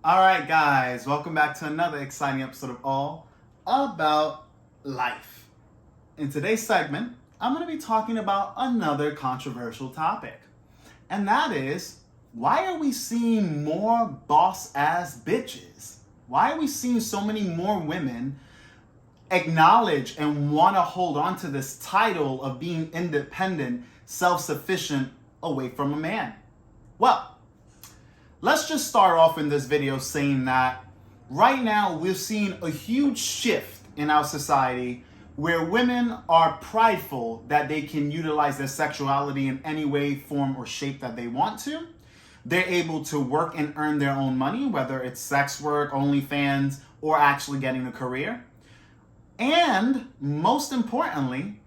All right, guys, welcome back to another exciting episode of All About Life. In today's segment, I'm going to be talking about another controversial topic, and that is, why are we seeing more boss-ass bitches? Why are we seeing so many more women acknowledge and want to hold on to this title of being independent, self-sufficient away from a man? Well, let's just start off in this video saying that right now we're seeing a huge shift in our society where women are prideful that they can utilize their sexuality in any way, form, or shape that they want to. They're able to work and earn their own money, whether it's sex work, OnlyFans, or actually getting a career. And most importantly,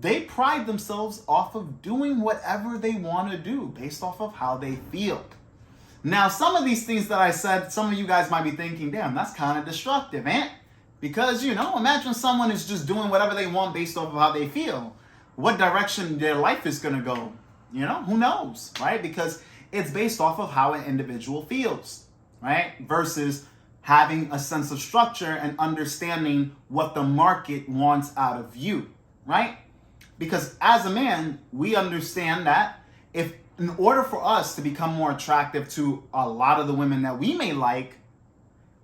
they pride themselves off of doing whatever they want to do based off of how they feel. Now, some of these things that I said, some of you guys might be thinking, damn, that's kind of destructive, Ant. Because, imagine someone is just doing whatever they want based off of how they feel. What direction their life is going to go, who knows, right? Because it's based off of how an individual feels, right? Versus having a sense of structure and understanding what the market wants out of you, right? Because as a man, we understand that in order for us to become more attractive to a lot of the women that we may like,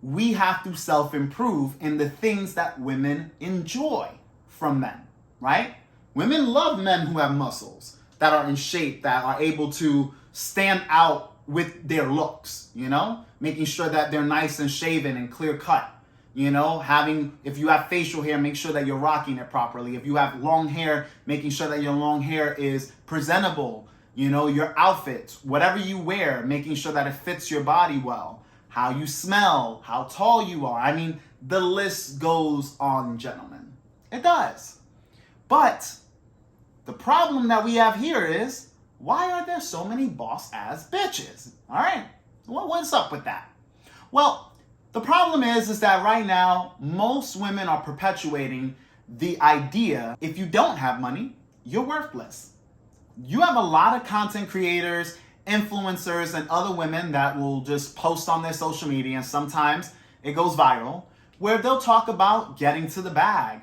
we have to self-improve in the things that women enjoy from men, right? Women love men who have muscles, that are in shape, that are able to stand out with their looks, making sure that they're nice and shaven and clear cut. If you have facial hair, make sure that you're rocking it properly. If you have long hair, making sure that your long hair is presentable. Your outfit, whatever you wear, making sure that it fits your body well. How you smell, how tall you are. I mean, the list goes on, gentlemen. It does. But the problem that we have here is, why are there so many boss-ass bitches? All right, what's up with that? Well, the problem is that right now, most women are perpetuating the idea, if you don't have money, you're worthless. You have a lot of content creators, influencers, and other women that will just post on their social media, and sometimes it goes viral, where they'll talk about getting to the bag,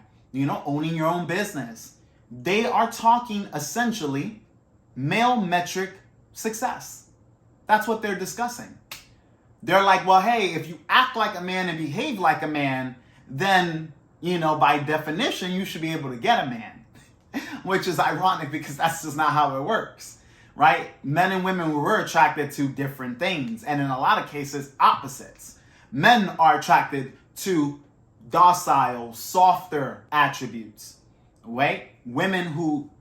owning your own business. They are talking essentially male metric success. That's what they're discussing. They're like, well, hey, if you act like a man and behave like a man, then, by definition, you should be able to get a man. Which is ironic because that's just not how it works, right? Men and women were attracted to different things, and in a lot of cases, opposites. Men are attracted to docile, softer attributes, right? Women who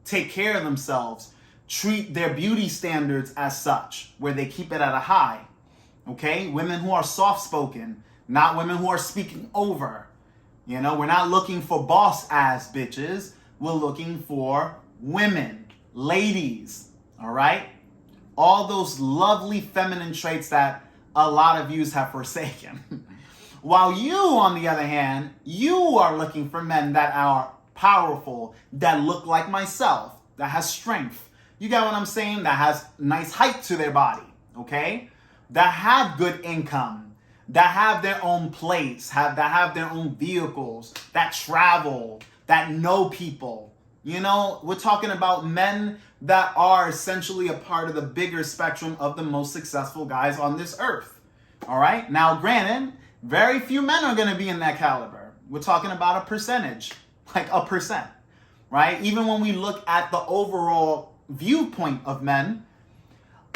take care of themselves, treat their beauty standards as such, where they keep it at a high, okay? Women who are soft-spoken, not women who are speaking over. We're not looking for boss-ass bitches. We're looking for women, ladies, all right? All those lovely feminine traits that a lot of yous have forsaken. While you, on the other hand, you are looking for men that are powerful, that look like myself, that has strength. You get what I'm saying? That has nice height to their body, okay? That have good income, that have their own place, that have their own vehicles, that travel, that know people. We're talking about men that are essentially a part of the bigger spectrum of the most successful guys on this earth. All right? Now, granted, very few men are going to be in that caliber. We're talking about a percentage, like a percent, right? Even when we look at the overall viewpoint of men,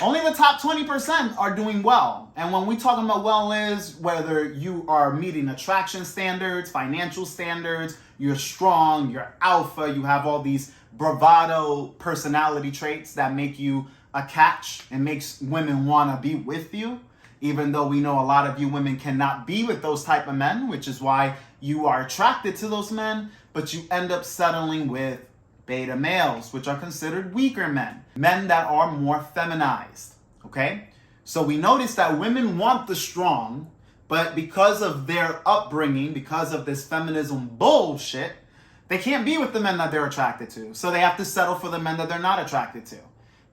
only the top 20% are doing well. And when we talk about well is whether you are meeting attraction standards, financial standards, you're strong, you're alpha, you have all these bravado personality traits that make you a catch and makes women want to be with you. Even though we know a lot of you women cannot be with those type of men, which is why you are attracted to those men, but you end up settling with beta males, which are considered weaker men, men that are more feminized, okay? So we notice that women want the strong, but because of their upbringing, because of this feminism bullshit, they can't be with the men that they're attracted to. So they have to settle for the men that they're not attracted to.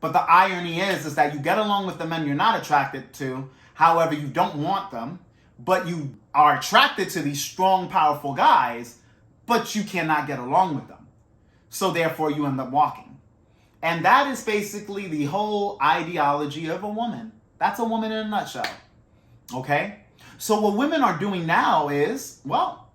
But the irony is that you get along with the men you're not attracted to. However, you don't want them, but you are attracted to these strong, powerful guys, but you cannot get along with them. So therefore, you end up walking. And that is basically the whole ideology of a woman. That's a woman in a nutshell. Okay? So what women are doing now is, well,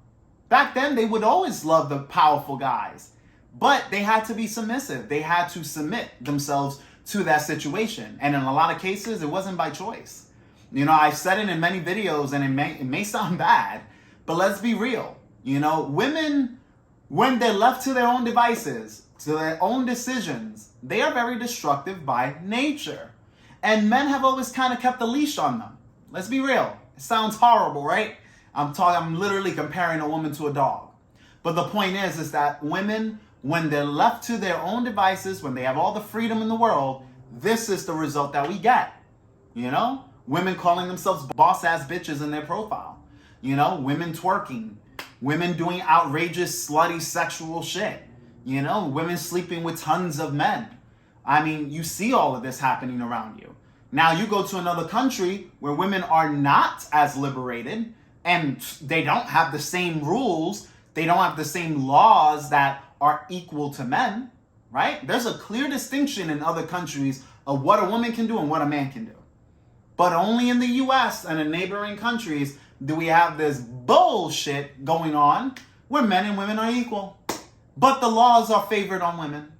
back then they would always love the powerful guys, but they had to be submissive. They had to submit themselves to that situation. And in a lot of cases, it wasn't by choice. You know, I've said it in many videos, and it may sound bad, but let's be real. You know, women, when they're left to their own devices, to their own decisions, they are very destructive by nature. And men have always kind of kept a leash on them. Let's be real. It sounds horrible, right? I'm literally comparing a woman to a dog. But the point is that women, when they're left to their own devices, when they have all the freedom in the world, this is the result that we get. You know? Women calling themselves boss-ass bitches in their profile. You know? Women twerking. Women doing outrageous, slutty, sexual shit. You know? Women sleeping with tons of men. I mean, you see all of this happening around you. Now you go to another country where women are not as liberated and they don't have the same rules. They don't have the same laws that are equal to men, right? There's a clear distinction in other countries of what a woman can do and what a man can do. But only in the US and in neighboring countries do we have this bullshit going on where men and women are equal. But the laws are favored on women.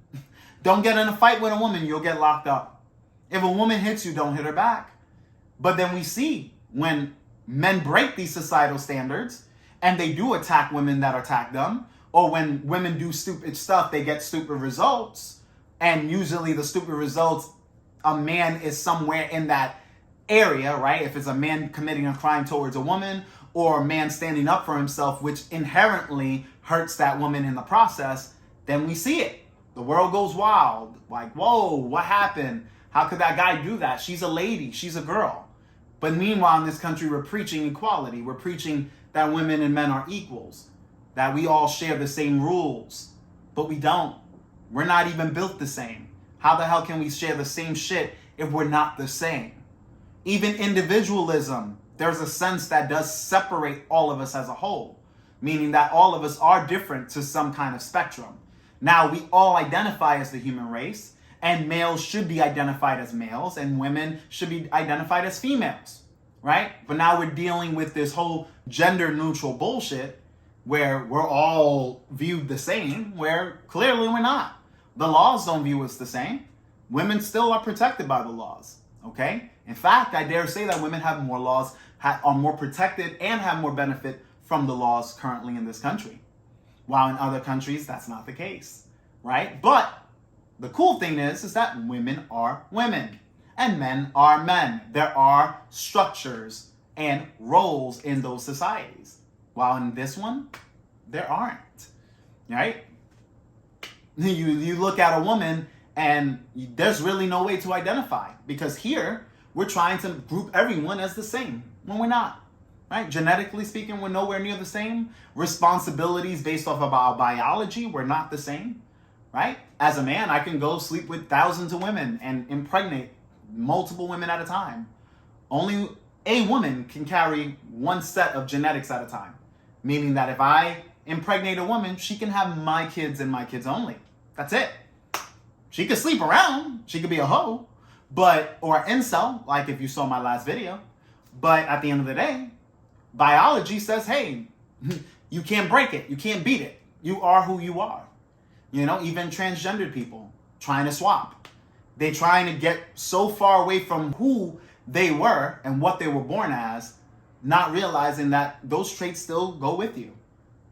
Don't get in a fight with a woman, you'll get locked up. If a woman hits you, don't hit her back. But then we see when men break these societal standards and they do attack women that attack them, or when women do stupid stuff, they get stupid results. And usually the stupid results, a man is somewhere in that area, right? If it's a man committing a crime towards a woman, or a man standing up for himself, which inherently hurts that woman in the process, then we see it. The world goes wild. Like, whoa, what happened? How could that guy do that? She's a lady. She's a girl. But meanwhile, in this country, we're preaching equality. We're preaching that women and men are equals, that we all share the same rules. But we don't. We're not even built the same. How the hell can we share the same shit if we're not the same? Even individualism, there's a sense that does separate all of us as a whole, meaning that all of us are different to some kind of spectrum. Now, we all identify as the human race, and males should be identified as males, and women should be identified as females, right? But now we're dealing with this whole gender-neutral bullshit where we're all viewed the same, where clearly we're not. The laws don't view us the same. Women still are protected by the laws, okay? In fact, I dare say that women have more laws, are more protected, and have more benefit from the laws currently in this country. While in other countries, that's not the case, right? But the cool thing is that women are women and men are men. There are structures and roles in those societies. While in this one, there aren't, right? You look at a woman and there's really no way to identify, because here we're trying to group everyone as the same when we're not. Right? Genetically speaking, we're nowhere near the same. Responsibilities based off of our biology, we're not the same. Right? As a man, I can go sleep with thousands of women and impregnate multiple women at a time. Only a woman can carry one set of genetics at a time. Meaning that if I impregnate a woman, she can have my kids and my kids only. That's it. She could sleep around. She could be a hoe. Or an incel, like if you saw my last video. But at the end of the day, biology says, hey, you can't break it. You can't beat it. You are who you are. You know, even transgendered people trying to swap. They're trying to get so far away from who they were and what they were born as, not realizing that those traits still go with you.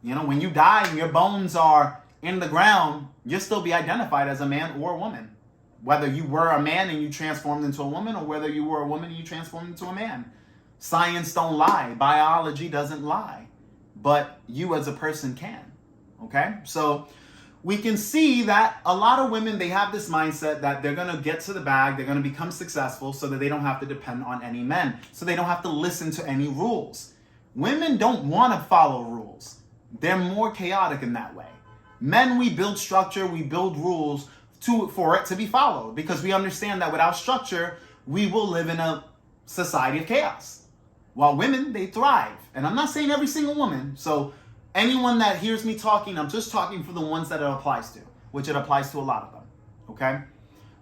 You know, when you die and your bones are in the ground, you'll still be identified as a man or a woman. Whether you were a man and you transformed into a woman, or whether you were a woman and you transformed into a man. Science don't lie. Biology doesn't lie. But you as a person can. Okay? So we can see that a lot of women, they have this mindset that they're going to get to the bag, they're going to become successful so that they don't have to depend on any men. So they don't have to listen to any rules. Women don't want to follow rules. They're more chaotic in that way. Men, we build structure, we build rules for it to be followed, because we understand that without structure, we will live in a society of chaos. While women, they thrive. And I'm not saying every single woman. So anyone that hears me talking, I'm just talking for the ones that it applies to, which it applies to a lot of them. Okay?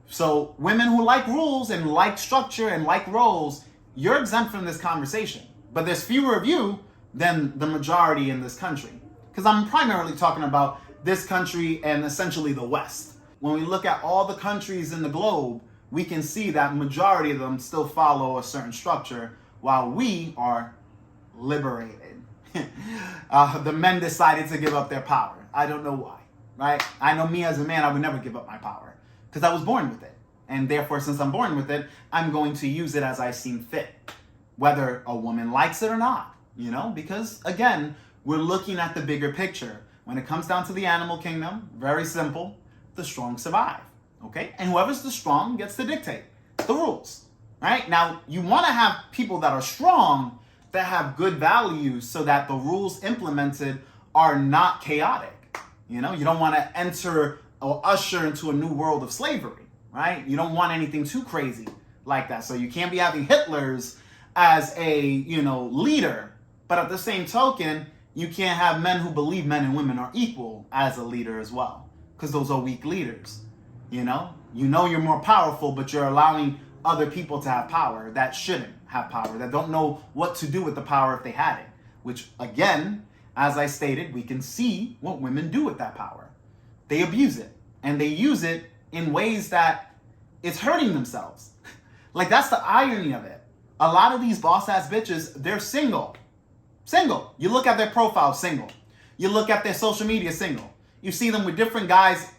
So women who like rules and like structure and like roles, you're exempt from this conversation. But there's fewer of you than the majority in this country. Because I'm primarily talking about this country and essentially the West. When we look at all the countries in the globe, we can see that majority of them still follow a certain structure while we are liberated. The men decided to give up their power. I don't know why, right? I know me as a man, I would never give up my power because I was born with it. And therefore, since I'm born with it, I'm going to use it as I seem fit, whether a woman likes it or not, because again, we're looking at the bigger picture. When it comes down to the animal kingdom, very simple, the strong survive, okay? And whoever's the strong gets to dictate the rules, right? Now, you want to have people that are strong, that have good values so that the rules implemented are not chaotic. You don't want to enter or usher into a new world of slavery, right? You don't want anything too crazy like that. So you can't be having Hitlers as a, leader, but at the same token, you can't have men who believe men and women are equal as a leader as well, because those are weak leaders. You're more powerful, but you're allowing other people to have power that shouldn't have power, that don't know what to do with the power if they had it, which again, as I stated, we can see what women do with that power. They abuse it, and they use it in ways that it's hurting themselves. Like, that's the irony of it. A lot of these boss-ass bitches, they're single. Single. You look at their profile, single. You look at their social media, single. You see them with different guys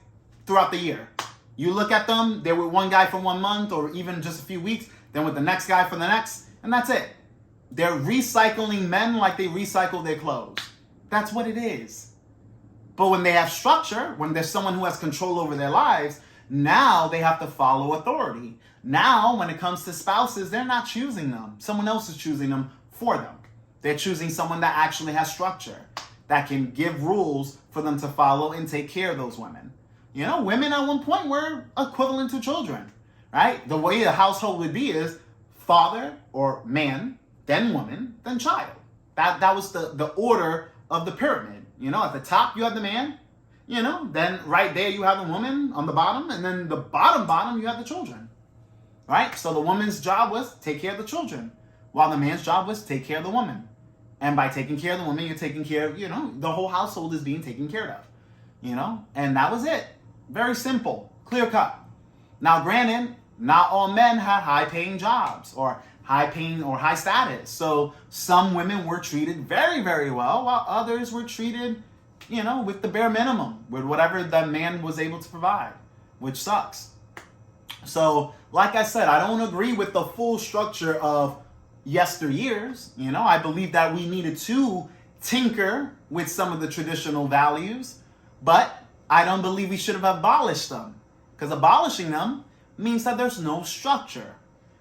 throughout the year. You look at them, they're with one guy for 1 month or even just a few weeks, then with the next guy for the next, and that's it. They're recycling men like they recycle their clothes. That's what it is. But when they have structure, when there's someone who has control over their lives, now they have to follow authority. Now, when it comes to spouses, they're not choosing them. Someone else is choosing them for them. They're choosing someone that actually has structure, that can give rules for them to follow and take care of those women. Women at one point were equivalent to children, right? The way a household would be is father or man, then woman, then child. That was the order of the pyramid. At the top you have the man, then right there you have the woman on the bottom, and then the bottom you have the children, right? So the woman's job was take care of the children, while the man's job was take care of the woman. And by taking care of the woman, you're taking care of, the whole household is being taken care of, and that was it. Very simple, clear cut. Now, granted, not all men had high-paying jobs or high status. So some women were treated very, very well, while others were treated, with the bare minimum, with whatever that man was able to provide, which sucks. So, like I said, I don't agree with the full structure of yesteryears. I believe that we needed to tinker with some of the traditional values, but I don't believe we should have abolished them, because abolishing them means that there's no structure.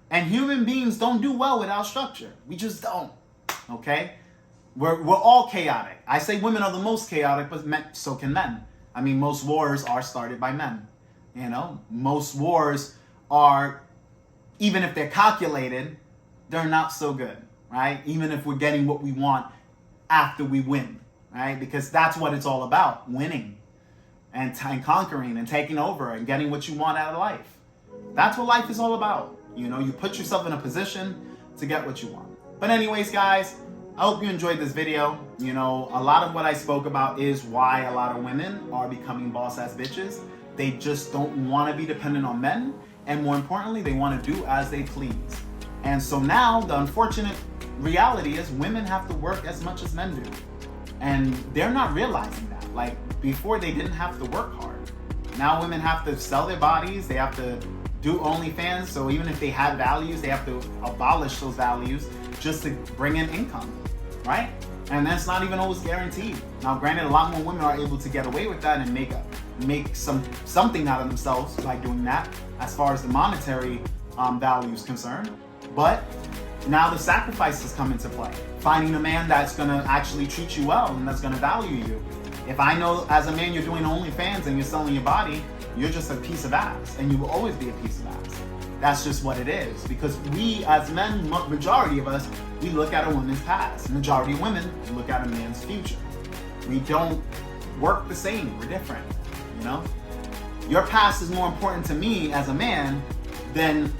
And human beings don't do well without structure. We just don't. Okay? We're all chaotic. I say women are the most chaotic, but so can men. I mean, most wars are started by men. Most wars are, even if they're calculated, they're not so good, right? Even if we're getting what we want after we win, right? Because that's what it's all about, winning and conquering and taking over and getting what you want out of life. That's what life is all about. You put yourself in a position to get what you want. But anyways, guys, I hope you enjoyed this video. A lot of what I spoke about is why a lot of women are becoming boss-ass bitches. They just don't want to be dependent on men. And more importantly, they want to do as they please. And so now the unfortunate reality is women have to work as much as men do. And they're not realizing that. Like, before they didn't have to work hard. Now women have to sell their bodies. They have to do OnlyFans. So even if they had values, they have to abolish those values just to bring in income, right? And that's not even always guaranteed. Now, granted, a lot more women are able to get away with that and make something out of themselves by doing that, as far as the monetary value is concerned. But now the sacrifices come into play. Finding a man that's gonna actually treat you well and that's gonna value you. If I know as a man you're doing OnlyFans and you're selling your body, you're just a piece of ass, and you will always be a piece of ass. That's just what it is. Because we as men, majority of us, we look at a woman's past. Majority of women look at a man's future. We don't work the same. We're different, you know? Your past is more important to me as a man than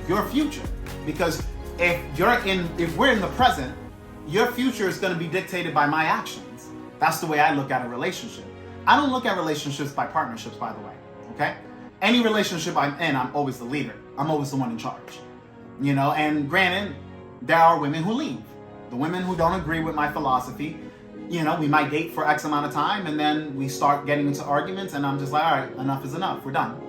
your future. Because if we're in the present, your future is going to be dictated by my actions. That's the way I look at a relationship. I don't look at relationships by partnerships, by the way, okay? Any relationship I'm in, I'm always the leader. I'm always the one in charge, you know? And granted, there are women who leave. The women who don't agree with my philosophy, you know, we might date for X amount of time and then we start getting into arguments and I'm just like, all right, enough is enough, we're done,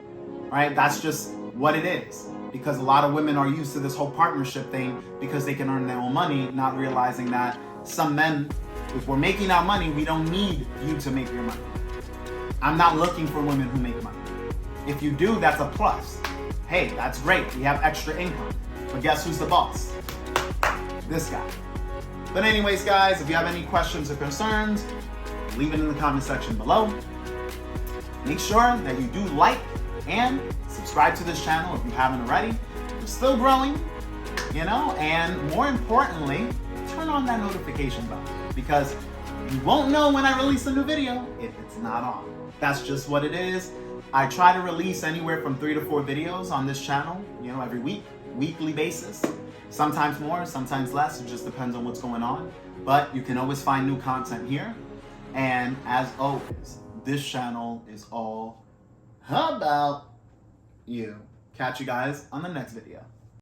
all right? That's just what it is. Because a lot of women are used to this whole partnership thing because they can earn their own money, not realizing that some men, if we're making our money, we don't need you to make your money. I'm not looking for women who make money. If you do, that's a plus. Hey, that's great. We have extra income. But guess who's the boss? This guy. But anyways, guys, if you have any questions or concerns, leave it in the comment section below. Make sure that you do like and subscribe to this channel if you haven't already. We're still growing, you know, and more importantly, turn on that notification bell because you won't know when I release a new video if it's not on. That's just what it is. I try to release anywhere from 3 to 4 videos on this channel, you know, every week, weekly basis. Sometimes more, sometimes less. It just depends on what's going on. But you can always find new content here. And as always, this channel is all about you. Catch you guys on the next video.